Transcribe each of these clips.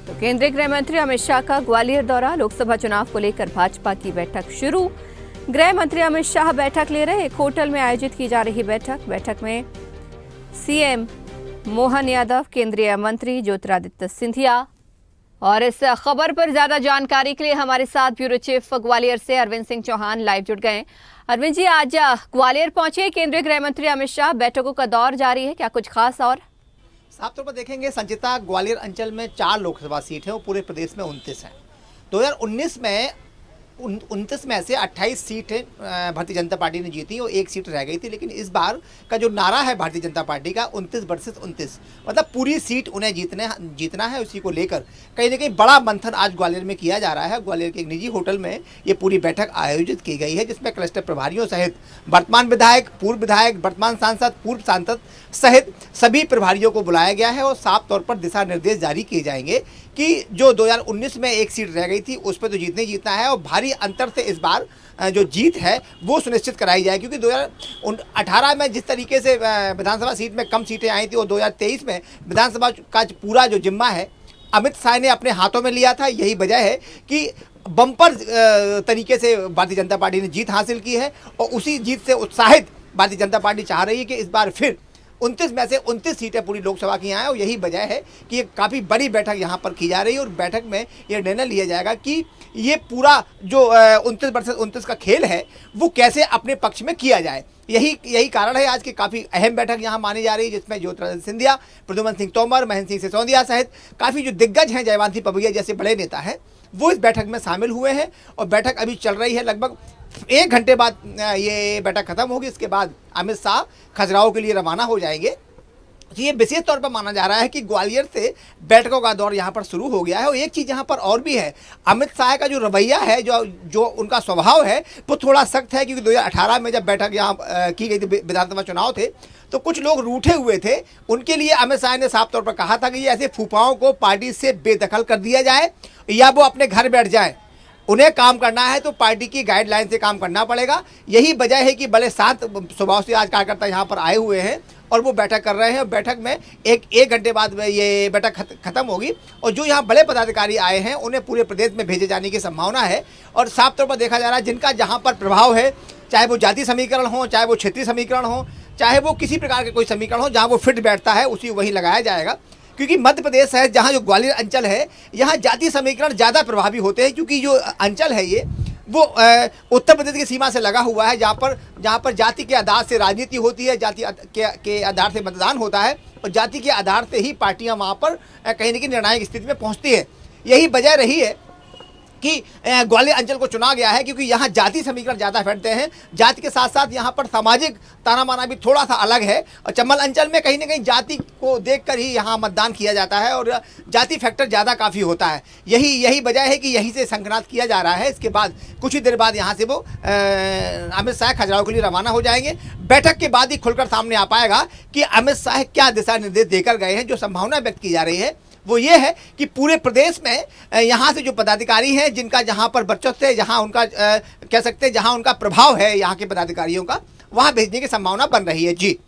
तो केंद्रीय गृह मंत्री अमित शाह का ग्वालियर दौरा, लोकसभा चुनाव को लेकर भाजपा की बैठक शुरू। गृह मंत्री अमित शाह बैठक ले रहे, एक होटल में आयोजित की जा रही बैठक में सीएम मोहन यादव, केंद्रीय मंत्री ज्योतिरादित्य सिंधिया। और इस खबर पर ज्यादा जानकारी के लिए हमारे साथ ब्यूरो चीफ ग्वालियर से अरविंद सिंह चौहान लाइव जुड़ गए। अरविंद जी, आज ग्वालियर पहुंचे केंद्रीय गृह मंत्री अमित शाह, बैठकों का दौर जारी है, क्या कुछ खास? और साफ तौर पर देखेंगे संचिता, ग्वालियर अंचल में 4 लोकसभा सीट है और पूरे प्रदेश में 29 है। 2019 में 29 में से 28 सीटें भारतीय जनता पार्टी ने जीती और 1 सीट रह गई थी। लेकिन इस बार का जो नारा है भारतीय जनता पार्टी का 29 वर्सेस 29, मतलब पूरी सीट उन्हें जीतना है। उसी को लेकर कहीं ना कहीं बड़ा मंथन आज ग्वालियर में किया जा रहा है। ग्वालियर के एक निजी होटल में ये पूरी बैठक आयोजित की गई है, जिसमें क्लस्टर प्रभारियों सहित वर्तमान विधायक, पूर्व विधायक, वर्तमान सांसद, पूर्व सांसद सहित सभी प्रभारियों को बुलाया गया है और साफ तौर पर दिशा निर्देश जारी किए जाएंगे कि जो 2019 में 1 सीट रह गई थी उस पर तो जीतना है और भारी अंतर से इस बार जो जीत है वो सुनिश्चित कराई जाए। क्योंकि 2018 में जिस तरीके से विधानसभा सीट में कम सीटें आई थी और 2023 में विधानसभा का पूरा जो जिम्मा है अमित शाह ने अपने हाथों में लिया था। यही वजह है कि बम्पर तरीके से भारतीय जनता पार्टी ने जीत हासिल की है और उसी जीत से उत्साहित भारतीय जनता पार्टी चाह रही है कि इस बार फिर 29 में से 29 सीटें पूरी लोकसभा की आए और यही वजह है कि ये काफ़ी बड़ी बैठक यहाँ पर की जा रही है और बैठक में ये निर्णय लिया जाएगा कि ये पूरा जो 29 वर्सेस 29 का खेल है वो कैसे अपने पक्ष में किया जाए। यही कारण है आज की काफ़ी अहम बैठक यहाँ मानी जा रही है, जिसमें ज्योतिरादित्य सिंधिया, प्रद्युम्न सिंह तोमर, महेंद्र सिंह सिसोदिया सहित काफ़ी जो दिग्गज हैं, जयवंत सिंह पवैया जैसे बड़े नेता हैं, वो इस बैठक में शामिल हुए हैं और बैठक अभी चल रही है। लगभग 1 घंटे बाद ये बैठक खत्म होगी। इसके बाद अमित शाह खजुराहो के लिए रवाना हो जाएंगे। तो ये विशेष तौर पर माना जा रहा है कि ग्वालियर से बैठकों का दौर यहाँ पर शुरू हो गया है। और एक चीज़ यहाँ पर और भी है, अमित शाह का जो रवैया है, जो उनका स्वभाव है वो थोड़ा सख्त है। क्योंकि 2018 में जब बैठक यहाँ की गई थी, विधानसभा चुनाव थे, तो कुछ लोग रूठे हुए थे। उनके लिए अमित शाह ने साफ तौर पर कहा था कि ये ऐसे फूफाओं को पार्टी से बेदखल कर दिया जाए या वो अपने घर बैठ जाए। उन्हें काम करना है तो पार्टी की गाइडलाइन से काम करना पड़ेगा। यही वजह है कि बड़े शांत स्वभाव से आज कार्यकर्ता यहाँ पर आए हुए हैं और वो बैठक कर रहे हैं। और बैठक में एक घंटे बाद ये बैठक खत्म होगी और जो यहाँ बड़े पदाधिकारी आए हैं उन्हें पूरे प्रदेश में भेजे जाने की संभावना है। और साफ तौर पर देखा जा रहा है, जिनका जहाँ पर प्रभाव है, चाहे वो जाति समीकरण हो, चाहे वो क्षेत्रीय समीकरण हो, चाहे वो किसी प्रकार के कोई समीकरण हो, जहाँ वो फिट बैठता है उसी वही लगाया जाएगा। क्योंकि मध्य प्रदेश है, जहाँ जो ग्वालियर अंचल है, यहाँ जाति समीकरण ज़्यादा प्रभावी होते हैं। क्योंकि जो अंचल है ये वो उत्तर प्रदेश की सीमा से लगा हुआ है, जहाँ पर जाति के आधार से राजनीति होती है, जाति के आधार से मतदान होता है और जाति के आधार से ही पार्टियाँ वहाँ पर कहीं न कहीं निर्णायक स्थिति में पहुँचती है। यही वजह रही है कि ग्वालियर अंचल को चुना गया है, क्योंकि यहाँ जाति समीकरण ज़्यादा फैलते हैं। जाति के साथ साथ यहाँ पर सामाजिक ताना माना भी थोड़ा सा अलग है और चंबल अंचल में कहीं ना कहीं जाति को देखकर ही यहाँ मतदान किया जाता है और जाति फैक्टर ज़्यादा काफ़ी होता है। यही वजह है कि यहीं से संक्रांत किया जा रहा है। इसके बाद कुछ ही देर बाद यहाँ से वो अमित शाह खजुराहो के लिए रवाना हो जाएंगे। बैठक के बाद ही खुलकर सामने आ पाएगा कि अमित शाह क्या दिशा निर्देश देकर गए हैं। जो संभावना व्यक्त की जा रही है वो ये है कि पूरे प्रदेश में यहाँ से जो पदाधिकारी हैं, जिनका जहाँ पर वर्चस्व है, जहाँ उनका कह सकते हैं जहाँ उनका प्रभाव है यहाँ के पदाधिकारियों का, वहाँ भेजने की संभावना बन रही है। जी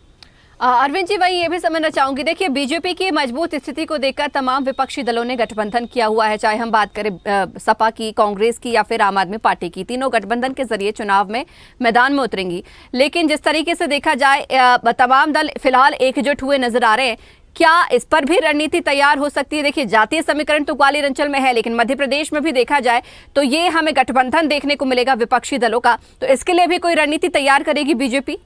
अरविंद जी, वही ये भी समझना चाहूंगी, देखिए बीजेपी की मजबूत स्थिति को देखकर तमाम विपक्षी दलों ने गठबंधन किया हुआ है, चाहे हम बात करें सपा की, कांग्रेस की या फिर आम आदमी पार्टी की। तीनों गठबंधन के जरिए चुनाव में मैदान में उतरेंगी। लेकिन जिस तरीके से देखा जाए, तमाम दल फिलहाल एकजुट हुए नजर आ रहे हैं। क्या इस पर भी रणनीति तैयार हो सकती है? देखिए, जातीय समीकरण तो ग्वालियर अंचल में है, लेकिन मध्य प्रदेश में भी देखा जाए तो ये हमें गठबंधन देखने को मिलेगा विपक्षी दलों का। तो इसके लिए भी कोई रणनीति तैयार करेगी बीजेपी?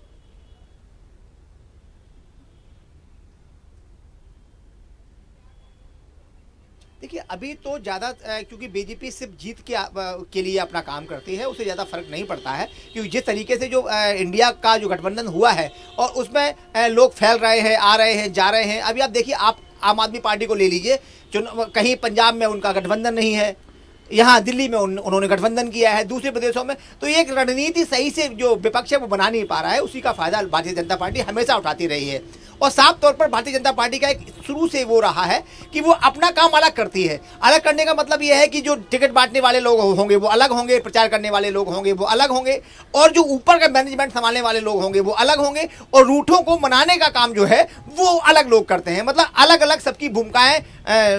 देखिए, अभी तो ज़्यादा क्योंकि बीजेपी सिर्फ जीत के लिए अपना काम करती है, उसे ज़्यादा फर्क नहीं पड़ता है। क्योंकि जिस तरीके से जो इंडिया का जो गठबंधन हुआ है और उसमें लोग फैल रहे हैं, आ रहे हैं, जा रहे हैं। अभी आप देखिए, आप आम आदमी पार्टी को ले लीजिए, कहीं पंजाब में उनका गठबंधन नहीं है, यहाँ दिल्ली में उन्होंने गठबंधन किया है, दूसरे प्रदेशों में। तो ये एक रणनीति सही से जो विपक्ष है वो बना नहीं पा रहा है। उसी का फायदा भारतीय जनता पार्टी हमेशा उठाती रही है और साफ तौर पर भारतीय जनता पार्टी का एक शुरू से वो रहा है कि वो अपना काम अलग करती है। अलग करने का मतलब यह है कि जो टिकट बांटने वाले लोग होंगे वो अलग होंगे, प्रचार करने वाले लोग होंगे वो अलग होंगे, और जो ऊपर का मैनेजमेंट संभालने वाले लोग होंगे वो अलग होंगे, और रूठों को मनाने का काम जो है वो अलग लोग करते हैं। मतलब अलग अलग सबकी भूमिकाएं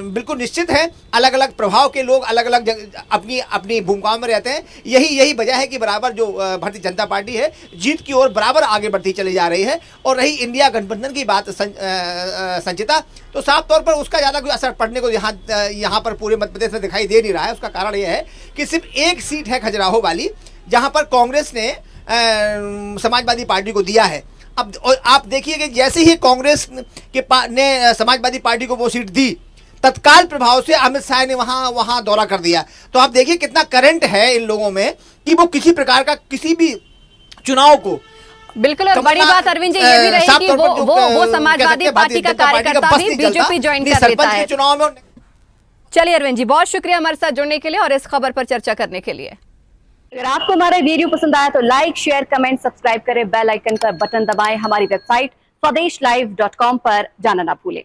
बिल्कुल निश्चित हैं, अलग अलग प्रभाव के लोग अलग अलग अपनी अपनी भूमिकाओं में रहते हैं। यही वजह है कि बराबर जो भारतीय जनता पार्टी है जीत की ओर बराबर आगे बढ़ती चली जा रही है। और रही इंडिया गठबंधन की बात संचिता, तो साफ तौर पर उसका ज़्यादा कोई असर पड़ने को यहाँ पर पूरे मध्य प्रदेश में दिखाई दे नहीं रहा है। उसका कारण यह है कि सिर्फ एक सीट है खजुराहो वाली, जहाँ पर कांग्रेस ने समाजवादी पार्टी को दिया है। अब आप देखिए कि जैसे ही कांग्रेस ने समाजवादी पार्टी को वो सीट दी, तत्काल प्रभाव से अमित शाह ने वहां दौरा कर दिया। तो आप देखिए कितना करंट है इन लोगों में कि वो किसी प्रकार का किसी भी चुनाव को बिल्कुल। और बड़ी बात अरविंद जी ये भी रही कि वो समाजवादी पार्टी का कार्यकर्ता भी बीजेपी ज्वाइन कर लेता है चुनाव में। चलिए अरविंद जी, बहुत शुक्रिया हमारे साथ जुड़ने के लिए और इस खबर पर चर्चा करने के लिए। अगर आपको हमारा वीडियो पसंद आया तो लाइक, शेयर, कमेंट, सब्सक्राइब करें, बेल आइकन का बटन दबाएं, हमारी वेबसाइट swdeshlive.com पर जाना ना भूलें।